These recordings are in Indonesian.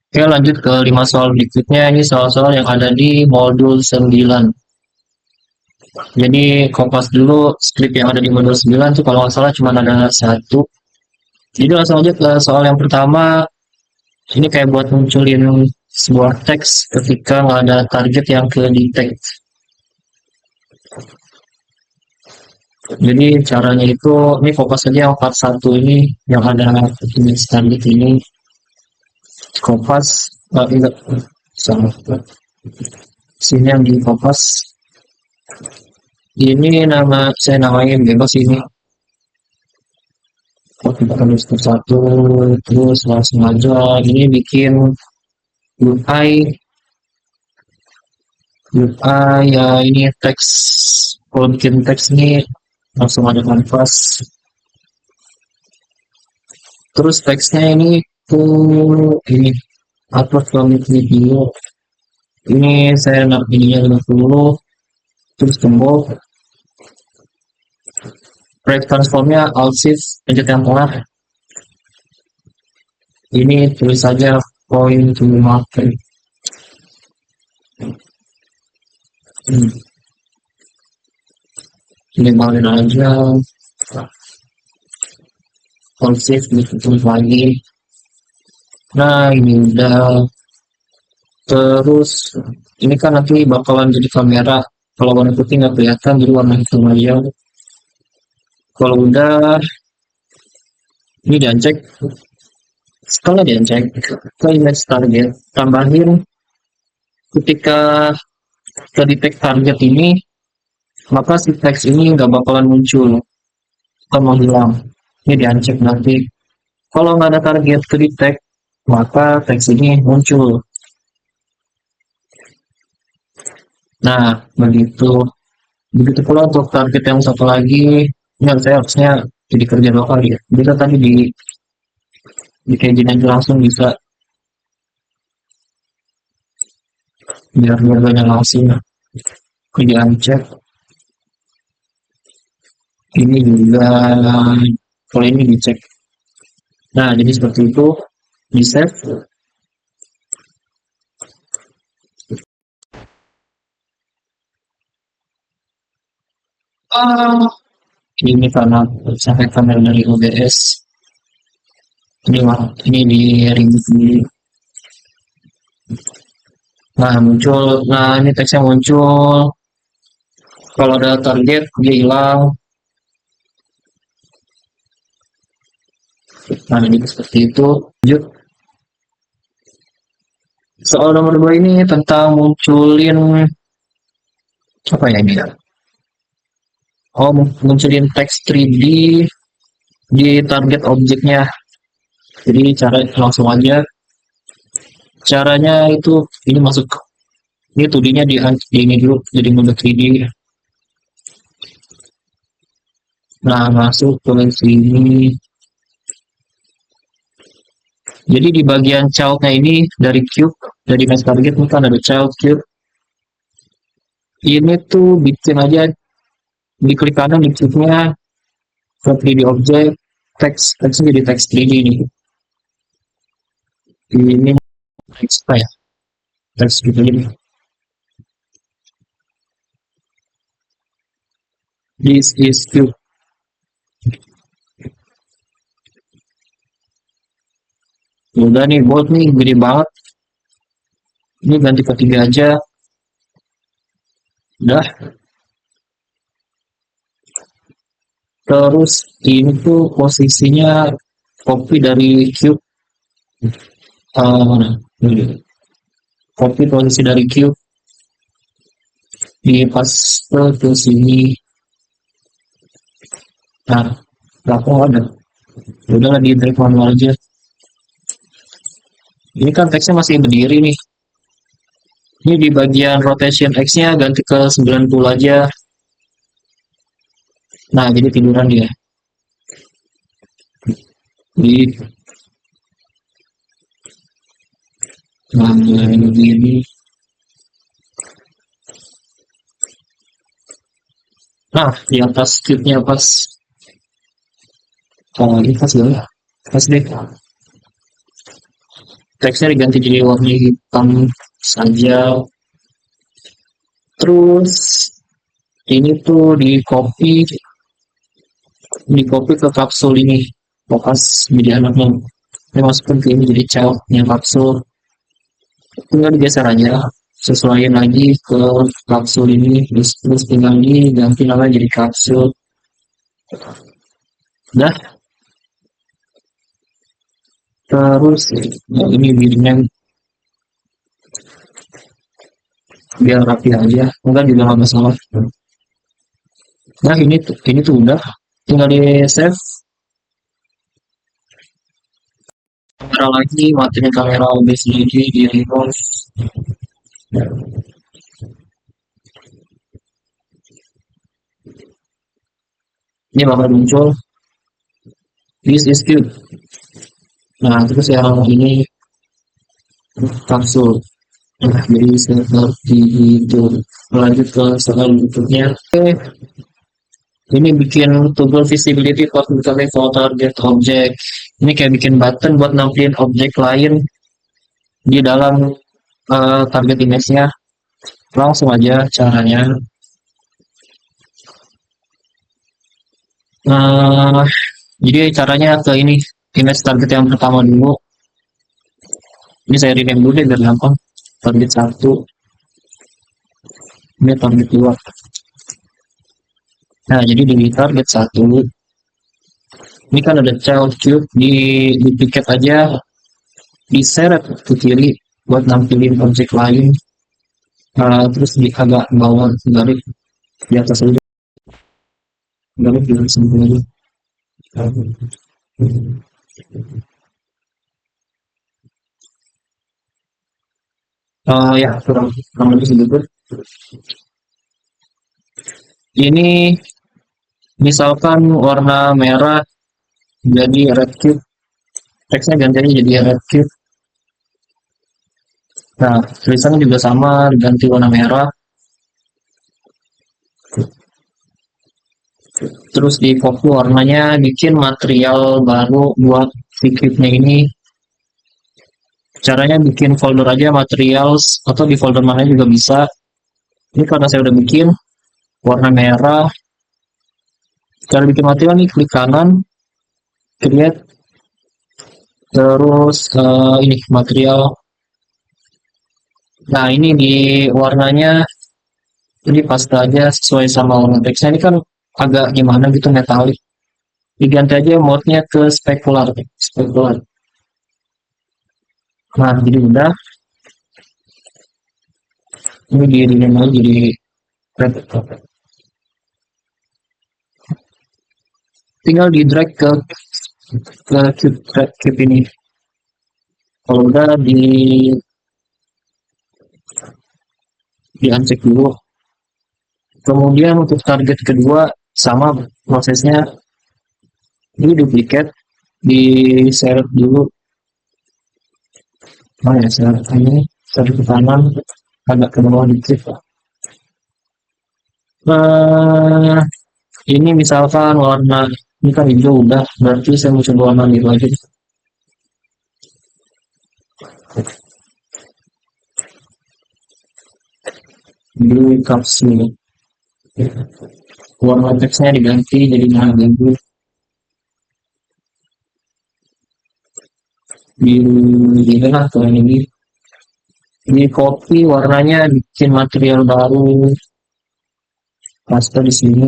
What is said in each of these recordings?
Oke, lanjut ke 5 soal berikutnya. Ini soal-soal yang ada di modul 9. Jadi, kompas dulu skrip yang ada di modul 9 tuh kalau nggak salah cuma ada satu. Jadi langsung aja ke soal yang pertama. Ini kayak buat munculin sebuah teks ketika nggak ada target yang ke detect. Jadi caranya itu, ini fokus aja yang part 1 ini, yang ada image target ini. Kompas, enggak, salah. Sini yang di kompas. Ini nama, saya namain bebas ini. Kita tulis satu, terus langsung aja. Ini bikin UI, ya ini teks. Kalau bikin teks ini langsung ada kanvas. Terus teksnya ini tuh ini upload from video. Ini saya nak ininya 50, terus tombol break transformnya alt shift pencet yang tengah. Ini tulis saja point to market. Ini balik aja alt shift tulis lagi. Nah ini udah. Terus ini kan nanti bakalan jadi kamera. Kalau warna putih nggak kelihatan, jadi warna hitam aja. Kalau udah, ini diancek. Setelah diancek ke image target, tambahin ketika ke detect target ini, maka si teks ini nggak bakalan muncul atau menghilang. Ini diancek nanti. Kalau nggak ada target ke detect, maka teks ini muncul. Nah, begitu. Begitu pula untuk target yang satu lagi, ini saya harusnya jadi kerja 2 kali ya. Bisa tadi di kayak gini aja langsung bisa, biar dua-duanya langsung kerjaan cek. Ini juga, kalau ini dicek. Nah, jadi seperti itu, di save. Ini karena sampai kamera dari OBS. Ini di reboot dulu. Nah, muncul. Nah, ini teksnya muncul. Kalau ada target, dia hilang. Nah, jadi seperti itu. Lanjut. Soal nomor 2 ini tentang munculin apa ya ini ya? Oh, munculin teks 3D di target objeknya. Jadi cara langsung aja. Caranya itu ini masuk, ini 2D-nya di ini dulu jadi mode 3D. Nah, masuk ke sini. Jadi di bagian child-nya ini dari cube, dari mesh target ini kan ada child cube. Ini tuh bikin aja di klik kanan di cube-nya ke 3D object, teksnya jadi teks 3D ini. Ini teks apa ya? Teks gitu ini. This is cube. Udah nih, bold nih, gede banget. Ini ganti ke 3 aja. Udah. Terus ini tuh posisinya copy dari cube. Copy posisi dari cube. Di paste ke sini. Nah, belakang ada. Udah di drag manual aja. Ini kan teksnya masih berdiri nih. Ini di bagian rotation X-nya ganti ke 90 aja. Nah, jadi tiduran dia. Di ini begini. Nah, di atas scriptnya pas. Oh, ini pas gak ya? Pas deh. teksnya diganti jadi warna hitam saja. Terus ini tuh di copy ke kapsul ini bekas jadi anaknya, ini masukin ke ini jadi childnya kapsul, tinggal digeser aja, sesuaiin lagi ke kapsul ini, terus tinggal diganti nama jadi kapsul. Dah. Terus ini biarnya biar rapi aja, enggak juga nggak masalah. Nah ini tuh udah, tinggal di save kamera lagi, matiin kamera OBS lagi di remove. Ini bakal muncul this is cute. Nah terus yang ini kapsul. Nah, jadi seperti itu. Lanjut ke soal berikutnya. Oke, ini bikin toggle visibility for misalnya for target object. Ini kayak bikin button buat nampilin objek lain di dalam target image-nya. Langsung aja caranya. Nah, jadi caranya ke ini image target yang pertama dulu. Ini saya rename dulu deh biar gampang. Target 1. Ini target 2. Nah, jadi di target 1 ini kan ada child cube, di duplicate aja, diseret ke kiri buat nampilin objek lain. Terus di agak bawah garis di atas aja, garis di atas aja. Ya kurang lebih segitu. Ini misalkan warna merah jadi red cube, teksnya gantinya jadi red cube. Nah tulisannya juga sama, diganti warna merah. Terus di copy warnanya, bikin material baru buat si cube-nya ini. Caranya bikin folder aja materials, atau di folder mana juga bisa. Ini karena saya udah bikin warna merah. Cara bikin material nih, klik kanan, create, terus ini material. Nah ini di warnanya ini paste aja sesuai sama warna teksnya. Ini kan agak gimana gitu, metalik. Diganti aja mode-nya ke spekular. Nah jadi udah, ini di jadi red. Tinggal di drag ke cube ini. Kalau udah di uncheck dulu. Kemudian untuk target kedua sama prosesnya, ini duplicate, diseret dulu. Nah ya, seret ini, seret ke kanan, agak ke bawah dikit. Nah ini misalkan warna, ini kan hijau udah, berarti saya mau coba warna biru aja. Blue kapsul. Warna teksnya diganti jadi merah biru. Biru lah tuh ini. Di copy warnanya, bikin material baru, paste di sini.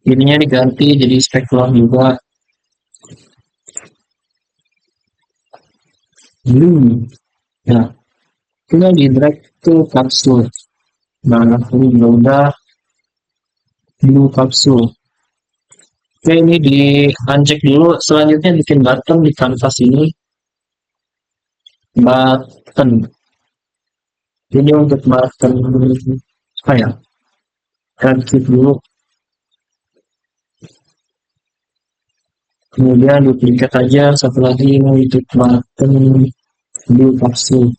Ininya diganti jadi spekular juga. Ya, tinggal di drag ke kapsul. Nah, ini udah blue kapsul. Oke, ini di uncheck dulu. Selanjutnya bikin button di kanvas ini. Button. Ini untuk button apa ya? Klik dulu. Kemudian duplicate aja satu lagi untuk button blue kapsul.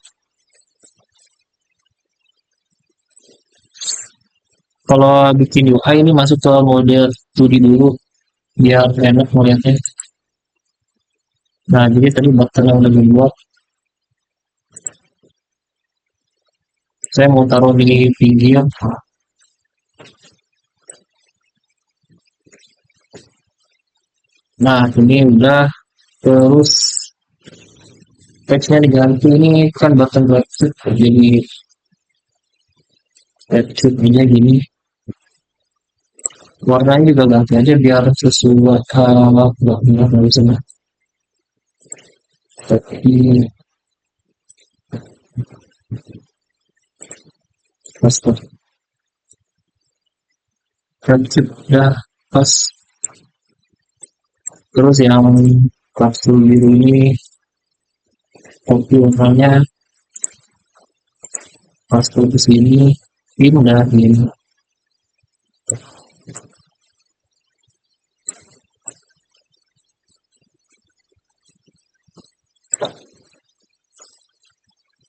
Kalau bikin UI ini masuk ke mode 2D dulu biar enak melihatnya. Nah jadi tadi button yang udah dibuat, saya mau taruh di video. Nah, ini udah. Terus teksnya diganti, ini kan button website jadi website-nya gini. Warnanya juga ganti aja biar sesuai nggak bisa. Tapi pas website udah pas. Terus yang kapsul biru ini kopi warnanya pas ke sini pindah ini.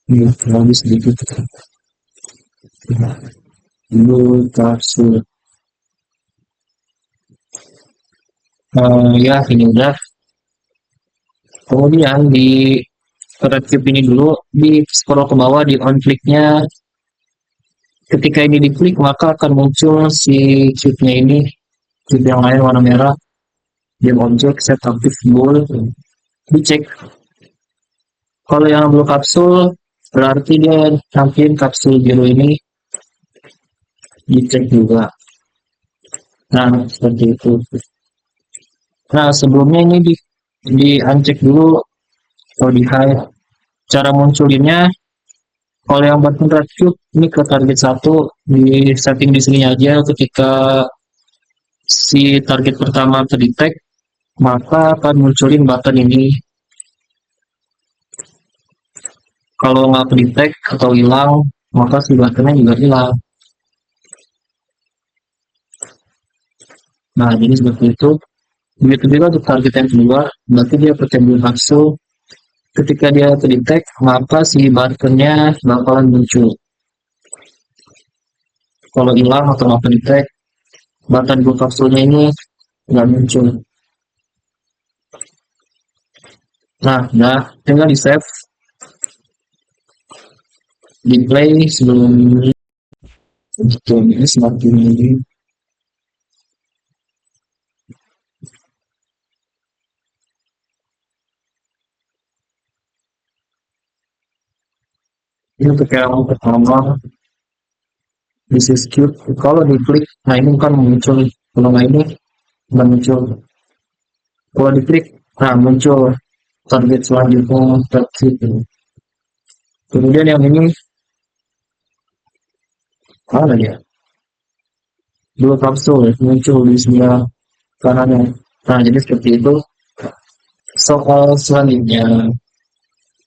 Ini lebih sedikit dulu kapsul. Ya ini udah. Kemudian di red cube ini dulu di scroll ke bawah di on clicknya. Ketika ini diklik maka akan muncul si cube-nya ini, cube yang lain warna merah. Game object set active goal, dicek. Kalau yang blue kapsul berarti dia tampilin kapsul biru ini, dicek juga. Nah seperti itu. Nah sebelumnya ini di uncheck dulu atau di hide. Cara munculinnya, kalau yang button red cube ini ke target 1 di setting di sini aja. Ketika si target pertama terdetek maka akan munculin button ini. Kalau nggak terdetek atau hilang maka si buttonnya juga hilang. Nah jadi seperti itu. Begitu juga untuk target yang kedua, berarti dia percampuran kapsul. Ketika dia terdetek maka si buttonnya bakalan muncul. Kalau hilang atau nggak terdetek, button blue kapsulnya ini nggak muncul. Nah tinggal di save, di play sebelum itu ini semakin ini. Ini untuk yang pertama, this is cute. Kalau diklik, nah ini kan muncul. Kalau nggak ini nggak muncul. Kalau diklik, nah muncul target selanjutnya target. Kemudian yang ini mana dia? Dua kapsul muncul di sebelah kanannya. Nah jadi seperti itu. Soal selanjutnya,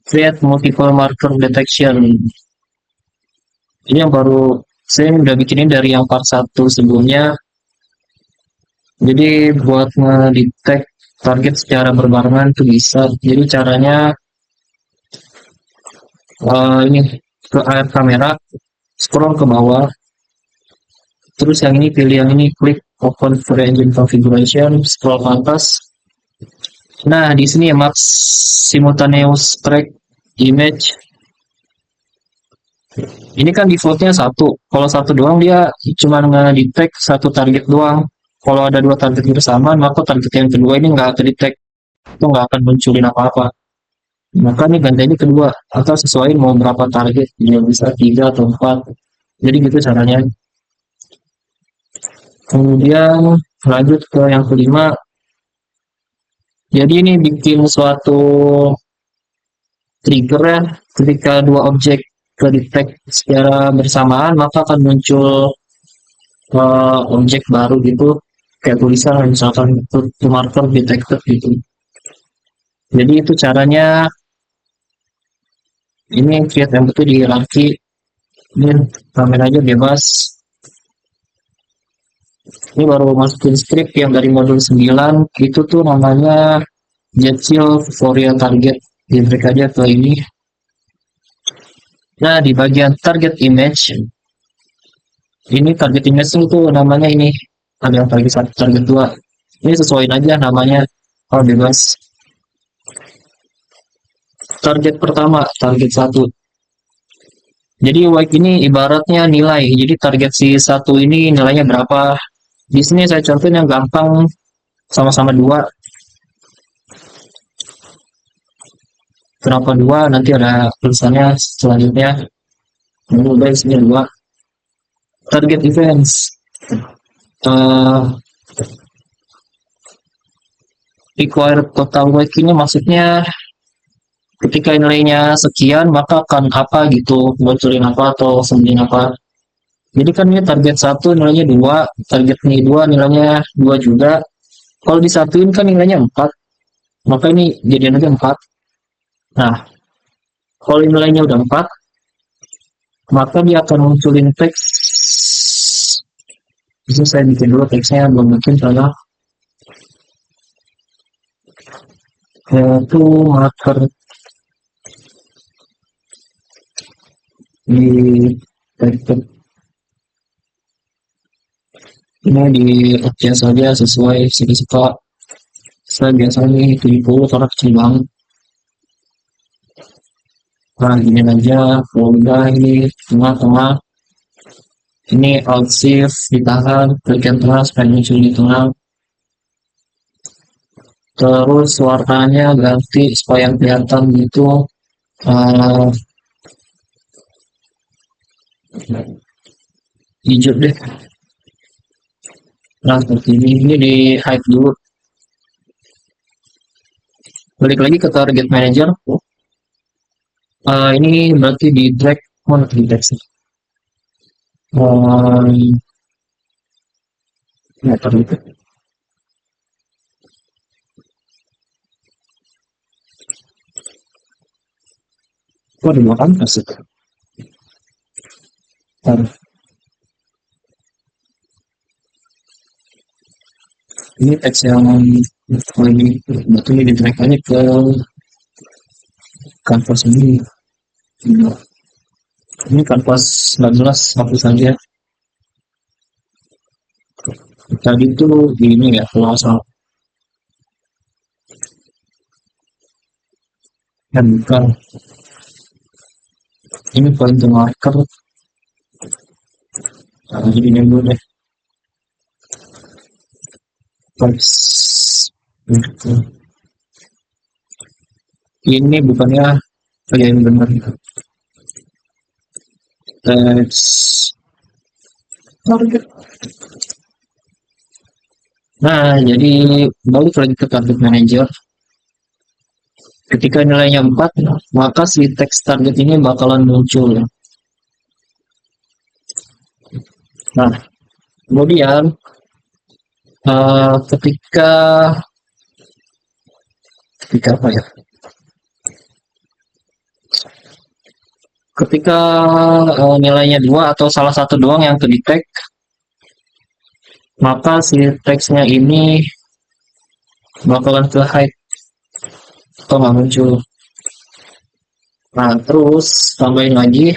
create multiple marker detection. Ini yang baru saya udah bikinin dari yang part 1 sebelumnya. Jadi buat ngedetect target secara berbarengan itu bisa. Jadi caranya ini ke air kamera, scroll ke bawah. Terus yang ini pilih yang ini, klik open for engine configuration, scroll ke atas. Nah di sini ya max simultaneous track image. Ini kan defaultnya 1. Kalau 1 doang dia cuma nge-detect 1 target doang. Kalau ada 2 target bersamaan maka target yang kedua ini nggak terdetek, itu nggak akan munculin apa-apa. Maka ini ganti aja kedua atau sesuaiin mau berapa target, dia bisa 3 atau 4. Jadi gitu caranya. Kemudian lanjut ke yang kelima. Jadi ini bikin suatu trigger ya, ketika 2 objek ke detect secara bersamaan maka akan muncul objek baru gitu, kayak tulisan misalkan to marker detected gitu. Jadi itu caranya. Ini create yang betul di hierarki. Ini kameranya bebas. Ini baru masukin script yang dari modul 9, itu tuh namanya Jetsil Fourier Target. Di drag aja ke ini. Nah di bagian target image, ini target image itu namanya ini, ada yang target 1, target 2. Ini sesuaiin aja namanya, bebas. Target pertama, target 1. Jadi white ini ibaratnya nilai. Jadi target si satu ini nilainya berapa. Di sini saya contohin yang gampang, sama-sama dua. Kenapa dua? Nanti ada tulisannya selanjutnya. Ini udah isinya dua. Target events. Uh, Required total weight ini maksudnya ketika nilainya sekian maka akan apa gitu, bocorin apa atau sembunyiin apa. Jadi kan ini target satu nilainya dua, target ini dua nilainya dua juga. Kalau disatuin kan nilainya empat, maka ini jadinya empat. Nah, kalau nilainya udah empat, maka dia akan munculin teks. Bisa saya bikin dulu teksnya, belum bikin karena itu marker di teks ini di adjust saja sesuai suka. Saya biasanya 70 karena kecil banget. Nah, ini aja, kalau udah ini tengah-tengah. Ini alt shift ditahan, bagian tengah supaya muncul di tengah. Terus warnanya ganti supaya kelihatan gitu. Uh, Hijau deh. Nah, seperti ini di hide dulu. Balik lagi ke target manager. Ini berarti di drag, mana di drag sih? Ya, target. Ada dua kanvas itu. Ini teks yang ini betul ini di drag aja ke kanvas ini. Ini kanvas 19 hapus saja. Tadi tuh ini ya kalau asal dan bukan ini point to marker. Nah, jadi ini dulu deh. Ini bukannya yang benar. Target. Nah, jadi balik lagi ke target manager. Ketika nilainya 4, maka si teks target ini bakalan muncul. Nah, kemudian ketika apa ya? Ketika nilainya 2 atau salah satu doang yang ke-detect, maka si teksnya ini bakalan ke hide atau nggak muncul. Nah, terus tambahin lagi.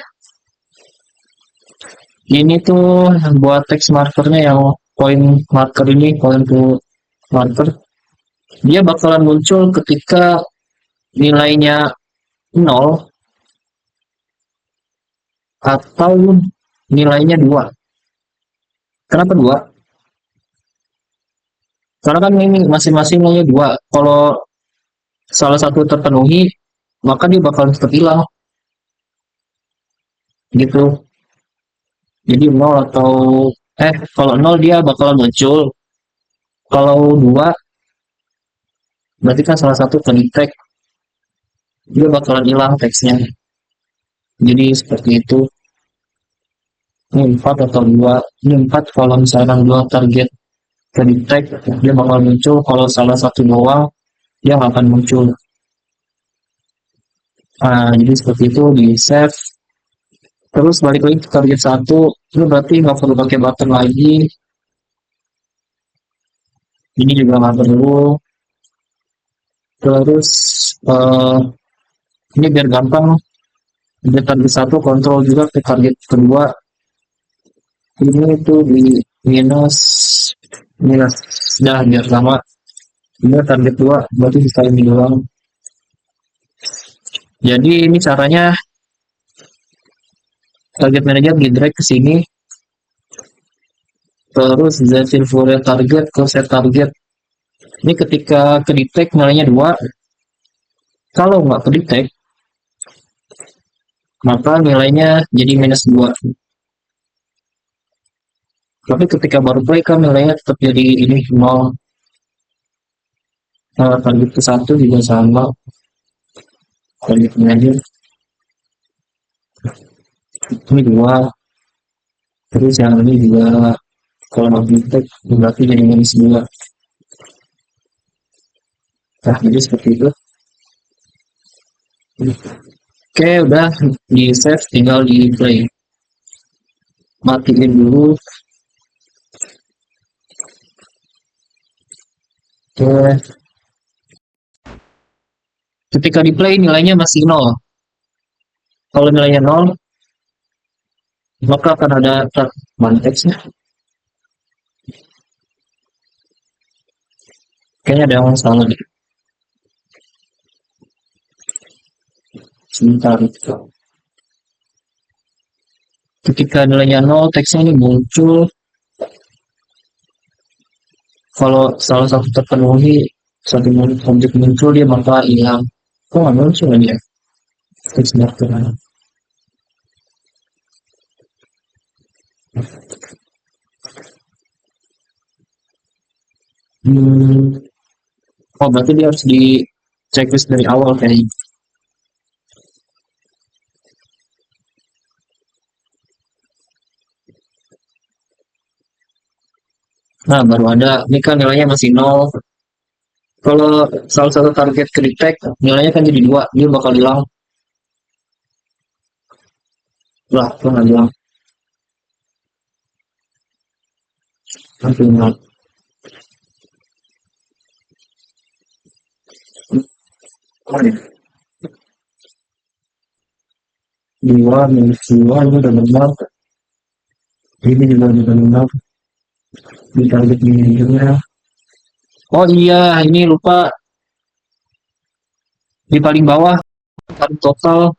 Ini tuh buat teks markernya yang point marker ini, point to marker. Dia bakalan muncul ketika nilainya 0 atau nilainya 2. Kenapa 2? Karena kan ini masing-masing nilainya 2. Kalau salah satu terpenuhi, maka dia bakalan tetap hilang. Gitu. Jadi 0 atau kalau 0 dia bakalan muncul. Kalau 2 berarti kan salah satu ke-detect. Dia bakalan hilang teksnya. Jadi seperti itu. Ini 4 atau 2. Ini 4 kalau misalnya 2 target ke-detect, dia bakal muncul. Kalau salah satu doang, dia nggak akan muncul. Nah, jadi seperti itu di save. Terus balik lagi ke target 1, itu berarti nggak perlu pakai button lagi. Ini juga nggak perlu. Terus ini biar gampang. Di target 1 kontrol juga ke target kedua. Ini tuh di minus. Dah biar sama. Ini target 2 berarti bisa ini doang. Jadi ini caranya target manager di drag ke sini, terus Zephyr Fourier target ke set target. Ini ketika ke detect nilainya 2, kalau nggak ke detect maka nilainya jadi minus 2. Tapi ketika baru play kan nilainya tetap jadi ini 0. Target ke 1 juga sama, target manager ini 2, terus yang ini juga kalau nggak detect berarti jadi minus 2. Nah, jadi seperti itu. Oke, udah di save, tinggal di play. Matiin dulu. Oke. Ketika di play nilainya masih 0. Kalau nilainya 0, maka akan ada manteksnya. Kayaknya ada yang salah nih. Sebentar. Ketika nilainya 0, teksnya ini muncul. Kalau salah satu terpenuhi, satu objek muncul, dia bakal hilang. Kok nggak muncul aja? Teks marker. Oh, berarti dia harus di checklist dari awal kayaknya. Nah, baru ada. Ini kan nilainya masih 0. Kalau salah satu target ke detect, nilainya kan jadi 2. Dia bakal hilang. Lah, kok nggak hilang? Nanti hilang. Oh, ya. 2 minus 2 ini udah benar. Ini juga udah benar. Di target manajernya. Oh iya, ini lupa di paling bawah kan total.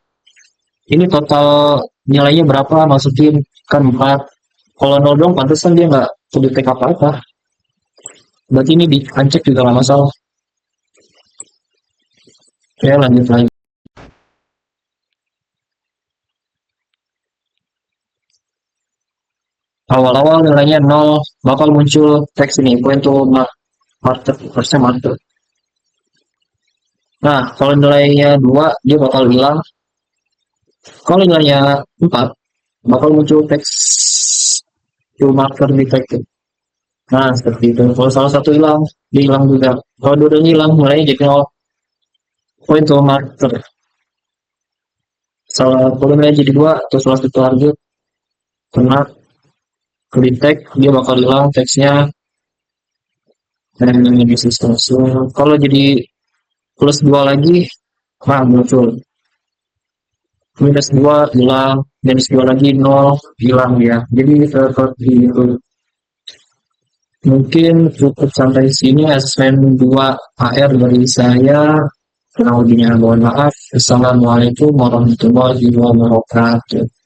Ini total nilainya berapa? Masukin kan 4. Kalau 0 dong, pantesan dia nggak kedetek apa-apa. Berarti ini di uncheck juga nggak masalah. Oke, lanjut lagi. Awal-awal nilainya 0, bakal muncul teks ini, point to market, harusnya market. Nah, kalau nilainya 2, dia bakal hilang. Kalau nilainya 4, bakal muncul teks to marker detected. Nah, seperti itu. Kalau salah satu hilang, dia hilang juga. Kalau dua-duanya hilang, nilainya jadi 0. Point to marker. Salah kalau nilainya jadi 2, atau salah satu target, kena ke detect, dia bakal hilang teksnya. Dan ini sistem. Kalau jadi plus 2 lagi, nah muncul. Minus 2 hilang, minus 2 lagi 0 hilang ya. Jadi seperti itu. Mungkin cukup sampai sini asesmen 2 AR dari saya. Kurang lebihnya mohon maaf. Assalamualaikum warahmatullahi wabarakatuh.